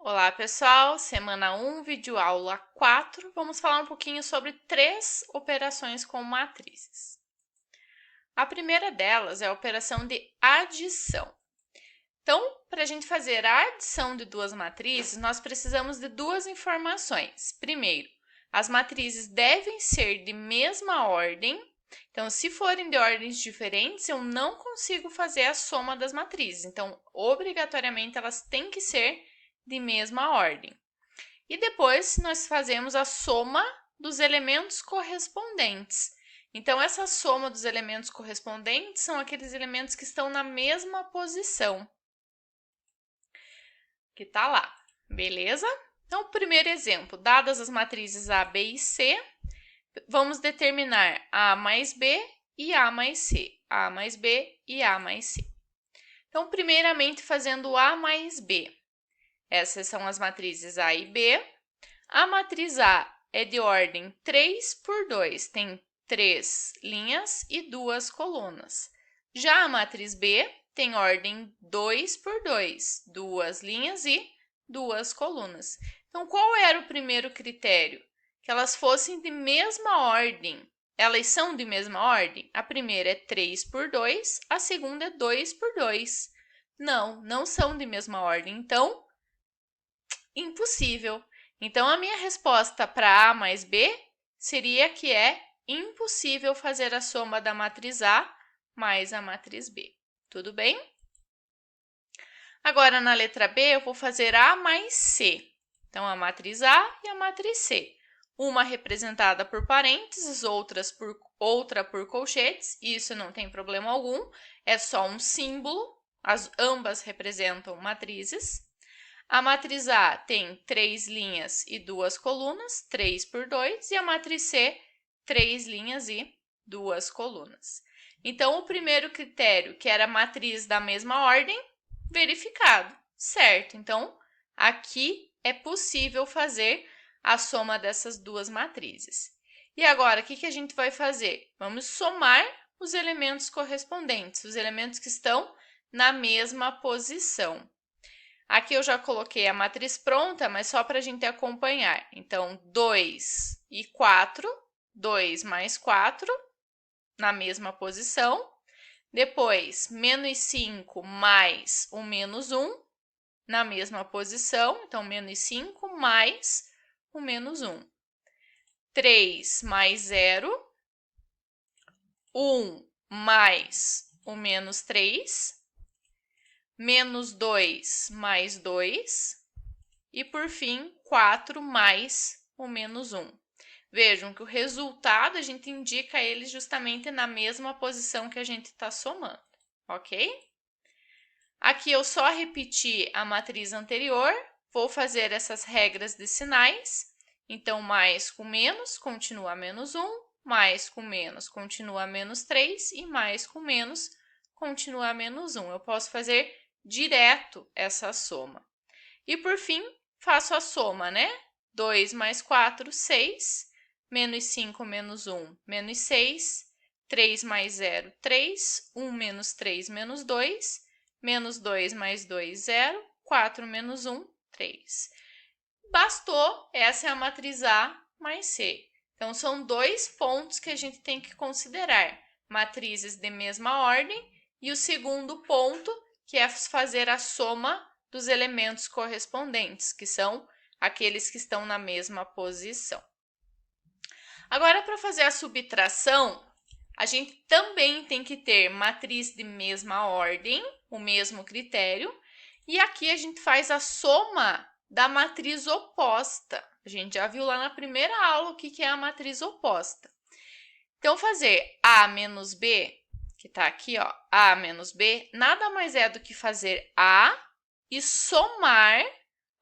Olá, pessoal! Semana 1, vídeo aula 4. Vamos falar um pouquinho sobre 3 operações com matrizes. A primeira delas é a operação de adição. Então, para a gente fazer a adição de duas matrizes, nós precisamos de duas informações. Primeiro, as matrizes devem ser de mesma ordem. Então, se forem de ordens diferentes, eu não consigo fazer a soma das matrizes. Então, obrigatoriamente, elas têm que ser de mesma ordem. E depois nós fazemos a soma dos elementos correspondentes. Então, essa soma dos elementos correspondentes são aqueles elementos que estão na mesma posição, que está lá, beleza? Então, primeiro exemplo, dadas as matrizes A, B e C, vamos determinar A mais B e A mais C, A mais B e A mais C. Então, primeiramente, fazendo A mais B. Essas são as matrizes A e B. A matriz A é de ordem 3 por 2, tem 3 linhas e 2 colunas. Já a matriz B tem ordem 2 por 2, 2 linhas e 2 colunas. Então, qual era o primeiro critério? Que elas fossem de mesma ordem. Elas são de mesma ordem? A primeira é 3 por 2, a segunda é 2 por 2. Não são de mesma ordem. Então, impossível. Então, a minha resposta para A mais B seria que é impossível fazer a soma da matriz A mais a matriz B. Tudo bem? Agora, na letra B, eu vou fazer A mais C. Então, a matriz A e a matriz C. Uma representada por parênteses, outra por colchetes. Isso não tem problema algum, é só um símbolo. Ambas representam matrizes. A matriz A tem 3 linhas e 2 colunas, 3 por 2, e a matriz C, 3 linhas e 2 colunas. Então, o primeiro critério, que era a matriz da mesma ordem, verificado, certo? Então, aqui é possível fazer a soma dessas duas matrizes. E agora, o que a gente vai fazer? Vamos somar os elementos correspondentes, os elementos que estão na mesma posição. Aqui eu já coloquei a matriz pronta, mas só para a gente acompanhar. Então, 2 e 4, 2 mais 4, na mesma posição. Depois, menos 5 mais o menos 1, na mesma posição. Então, menos 5 mais o menos 1. 3 mais 0. 1 mais o menos 3. Menos 2 mais 2. E, por fim, 4 mais o menos 1. Vejam que o resultado a gente indica ele justamente na mesma posição que a gente está somando, ok? Aqui eu só repeti a matriz anterior, vou fazer essas regras de sinais. Então, mais com menos continua menos 1, mais com menos continua menos 3 e mais com menos continua menos 1. Eu posso fazer direto essa soma. E, por fim, faço a soma, né? 2 mais 4, 6. Menos 5 menos 1, menos 6. 3 mais 0, 3. 1 menos 3, menos 2. Menos 2 mais 2, 0. 4 menos 1, 3. Bastou, essa é a matriz A mais C. Então, são dois pontos que a gente tem que considerar. Matrizes de mesma ordem e o segundo ponto, que é fazer a soma dos elementos correspondentes, que são aqueles que estão na mesma posição. Agora, para fazer a subtração, a gente também tem que ter matriz de mesma ordem, o mesmo critério, e aqui a gente faz a soma da matriz oposta. A gente já viu lá na primeira aula o que é a matriz oposta. Então, fazer A menos B, que está aqui, ó, A menos B, nada mais é do que fazer A e somar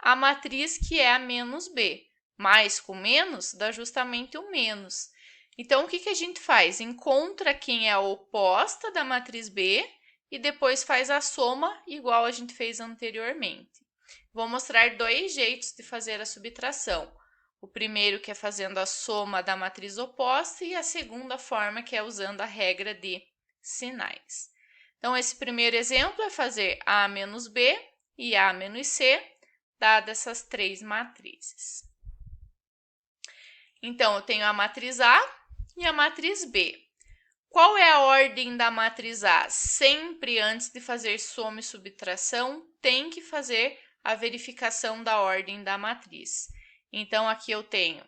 a matriz que é a menos B. Mais com menos dá justamente o menos. Então, o que a gente faz? Encontra quem é a oposta da matriz B e depois faz a soma igual a gente fez anteriormente. Vou mostrar dois jeitos de fazer a subtração. O primeiro que é fazendo a soma da matriz oposta e a segunda forma que é usando a regra de sinais. Então, esse primeiro exemplo é fazer A menos B e A menos C. dadas essas três matrizes. Então, eu tenho a matriz A e a matriz B. Qual é a ordem da matriz A? Sempre antes de fazer soma e subtração, tem que fazer a verificação da ordem da matriz. Então, aqui eu tenho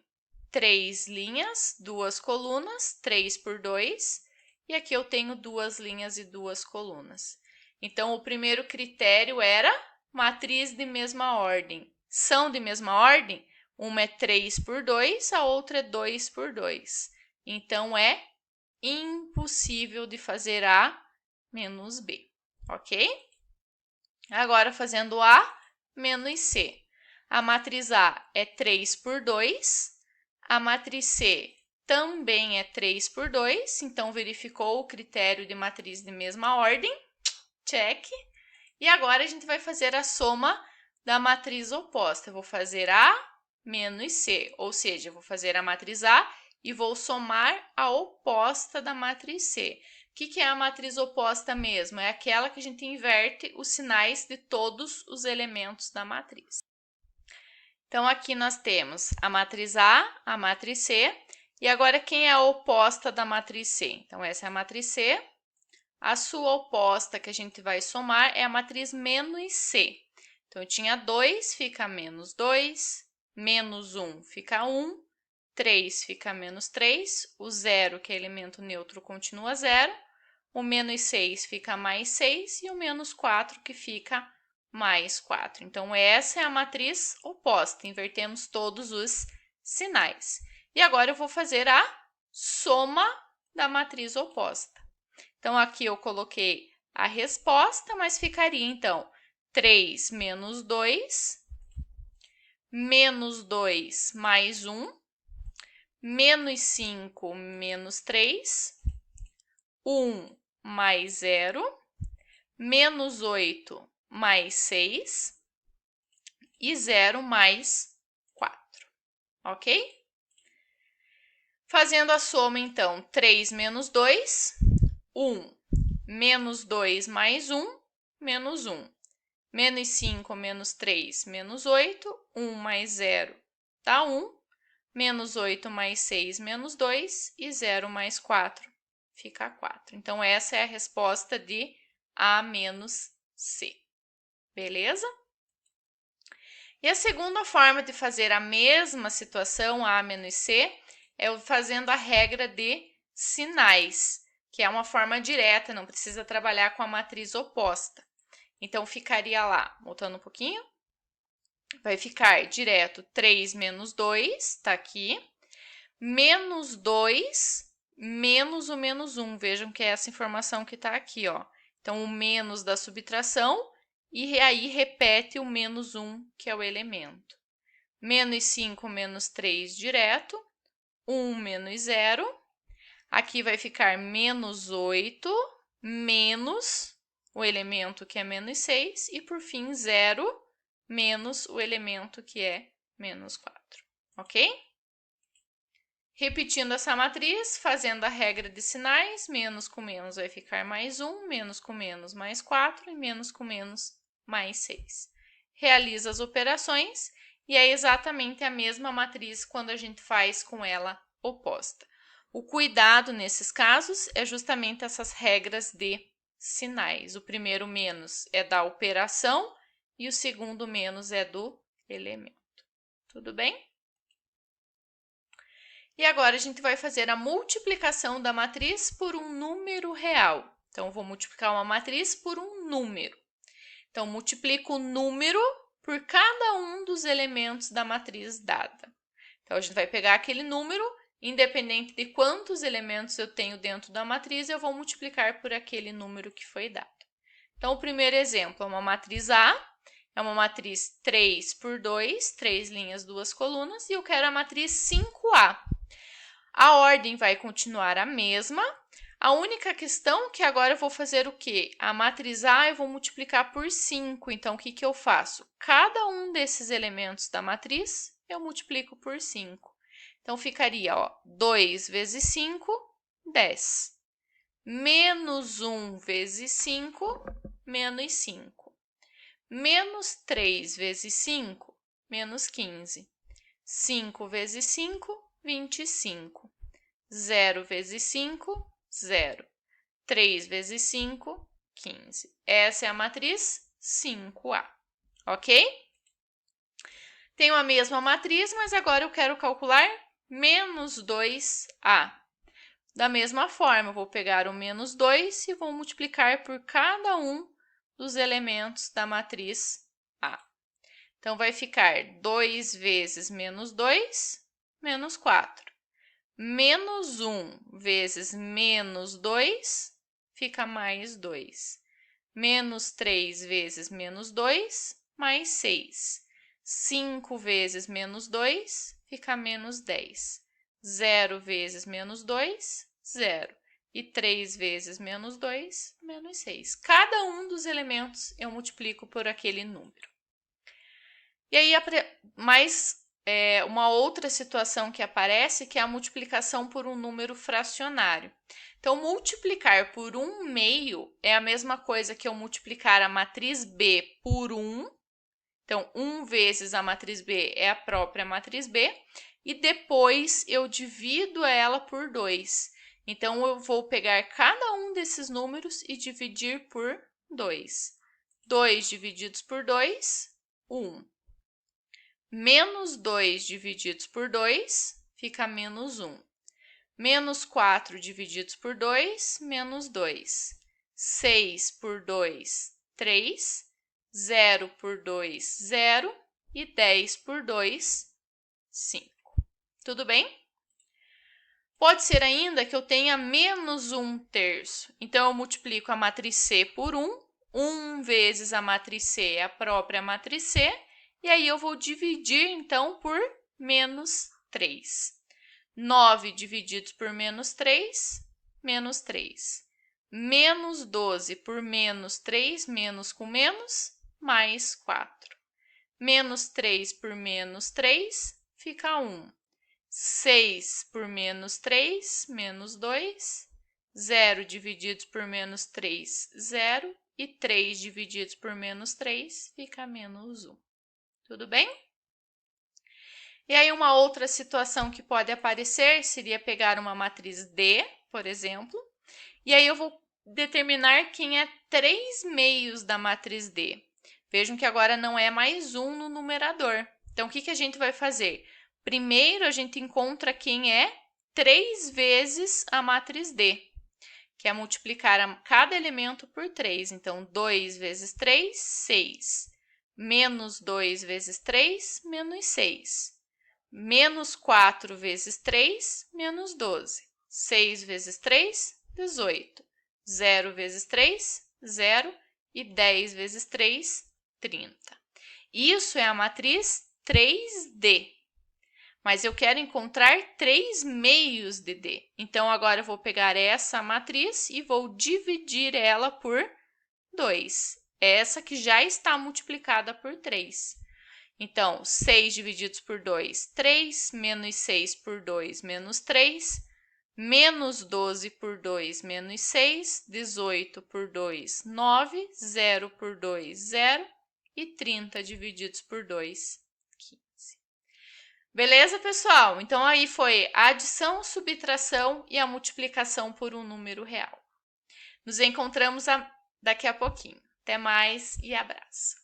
3 linhas, 2 colunas, 3 por 2, e aqui eu tenho 2 linhas e 2 colunas. Então, o primeiro critério era matriz de mesma ordem. São de mesma ordem? Uma é 3 por 2, a outra é 2 por 2. Então, é impossível de fazer A menos B, ok? Agora, fazendo A menos C. A matriz A é 3 por 2, a matriz C também é 3 por 2, então verificou o critério de matriz de mesma ordem, check. E agora a gente vai fazer a soma da matriz oposta. Eu vou fazer A menos C, ou seja, eu vou fazer a matriz A e vou somar a oposta da matriz C. O que é a matriz oposta mesmo? É aquela que a gente inverte os sinais de todos os elementos da matriz. Então, aqui nós temos a matriz A, a matriz C, e agora quem é a oposta da matriz C? Então, essa é a matriz C. A sua oposta que a gente vai somar é a matriz menos C. Então, eu tinha 2, fica menos 2, menos 1 fica 1, 3 fica menos 3, o 0, que é elemento neutro, continua 0, o menos 6 fica mais 6 e o menos 4, que fica mais 4. Então, essa é a matriz oposta, invertemos todos os sinais. E agora eu vou fazer a soma da matriz oposta. Então, aqui eu coloquei a resposta, mas ficaria, então, 3 menos 2, menos 2 mais 1, menos 5 menos 3, 1 mais 0, menos 8 mais 6 e 0 mais 4, ok? Fazendo a soma, então, 3 menos 2, 1, menos 2 mais 1, menos 1. Menos 5 menos 3, menos 8, 1 mais 0 dá 1, menos 8 mais 6, menos 2 e 0 mais 4 fica 4. Então, essa é a resposta de A menos C. Beleza? E a segunda forma de fazer a mesma situação, A menos C, é fazendo a regra de sinais, que é uma forma direta, não precisa trabalhar com a matriz oposta. Então, ficaria lá, voltando um pouquinho, vai ficar direto 3 menos 2, está aqui, menos 2 menos o menos 1. Vejam que é essa informação que está aqui, ó. Então, o menos da subtração e aí repete o menos 1, que é o elemento. Menos 5 menos 3 direto, 1 menos 0. Aqui vai ficar menos 8 menos o elemento que é menos 6 e, por fim, 0 menos o elemento que é menos 4, ok? Repetindo essa matriz, fazendo a regra de sinais, menos com menos vai ficar mais 1, menos com menos mais 4 e menos com menos mais 6. Realiza as operações e é exatamente a mesma matriz quando a gente faz com ela oposta. O cuidado nesses casos é justamente essas regras de sinais. O primeiro menos é da operação e o segundo menos é do elemento. Tudo bem? E agora a gente vai fazer a multiplicação da matriz por um número real. Então, eu vou multiplicar uma matriz por um número. Então, multiplico o número por cada um dos elementos da matriz dada. Então, a gente vai pegar aquele número, independente de quantos elementos eu tenho dentro da matriz, eu vou multiplicar por aquele número que foi dado. Então, o primeiro exemplo é uma matriz A, é uma matriz 3 por 2, 3 linhas, 2 colunas, e eu quero a matriz 5A. A ordem vai continuar a mesma. A única questão é que agora eu vou fazer o quê? A matriz A eu vou multiplicar por 5. Então, o que eu faço? Cada um desses elementos da matriz eu multiplico por 5. Então, ficaria, ó, 2 vezes 5, 10. Menos 1 vezes 5, menos 5. Menos 3 vezes 5, menos 15. 5 vezes 5, 25. 0 vezes 5, 0. 3 vezes 5, 15. Essa é a matriz 5A, ok? Tenho a mesma matriz, mas agora eu quero calcular menos 2A. Da mesma forma, eu vou pegar o menos 2 e vou multiplicar por cada um dos elementos da matriz A. Então, vai ficar 2 vezes menos 2, menos 4. Menos 1 vezes menos 2, fica mais 2. Menos 3 vezes menos 2, mais 6. 5 vezes menos 2, fica menos 10. 0 vezes menos 2, 0. E 3 vezes menos 2, menos 6. Cada um dos elementos eu multiplico por aquele número. E aí, uma outra situação que aparece, que é a multiplicação por um número fracionário. Então, multiplicar por 1/2 é a mesma coisa que eu multiplicar a matriz B por 1. Então, 1 vezes a matriz B é a própria matriz B. E depois eu divido ela por 2. Então, eu vou pegar cada um desses números e dividir por 2. 2 divididos por 2, 1. Menos 2 divididos por 2, fica menos 1. Menos 4 divididos por 2, menos 2. 6 por 2, 3. 0 por 2, 0. E 10 por 2, 5. Tudo bem? Pode ser ainda que eu tenha menos 1/3. Então, eu multiplico a matriz C por 1. 1 vezes a matriz C é a própria matriz C. E aí, eu vou dividir, então, por menos 3. 9 divididos por menos 3, menos 3. Menos 12 por menos 3, menos com menos, mais 4. Menos 3 por menos 3, fica 1. 6 por menos 3, menos 2. 0 divididos por menos 3, 0. E 3 divididos por menos 3, fica menos 1. Tudo bem? E aí, uma outra situação que pode aparecer seria pegar uma matriz D, por exemplo, e aí eu vou determinar quem é 3/2 da matriz D. Vejam que agora não é mais 1 no numerador. Então, o que a gente vai fazer? Primeiro, a gente encontra quem é 3 vezes a matriz D, que é multiplicar cada elemento por 3. Então, 2 vezes 3, 6. Menos 2 vezes 3, menos 6. Menos 4 vezes 3, menos 12. 6 vezes 3, 18. 0 vezes 3, 0. E 10 vezes 3, 30. Isso é a matriz 3D. Mas eu quero encontrar 3/2 de D. Então, agora eu vou pegar essa matriz e vou dividir ela por 2. Essa que já está multiplicada por 3. Então, 6 divididos por 2, 3. Menos 6 por 2, menos 3. Menos 12 por 2, menos 6. 18 por 2, 9. 0 por 2, 0. E 30 divididos por 2, 15. Beleza, pessoal? Então, aí foi a adição, subtração e a multiplicação por um número real. Nos encontramos daqui a pouquinho. Até mais e abraço!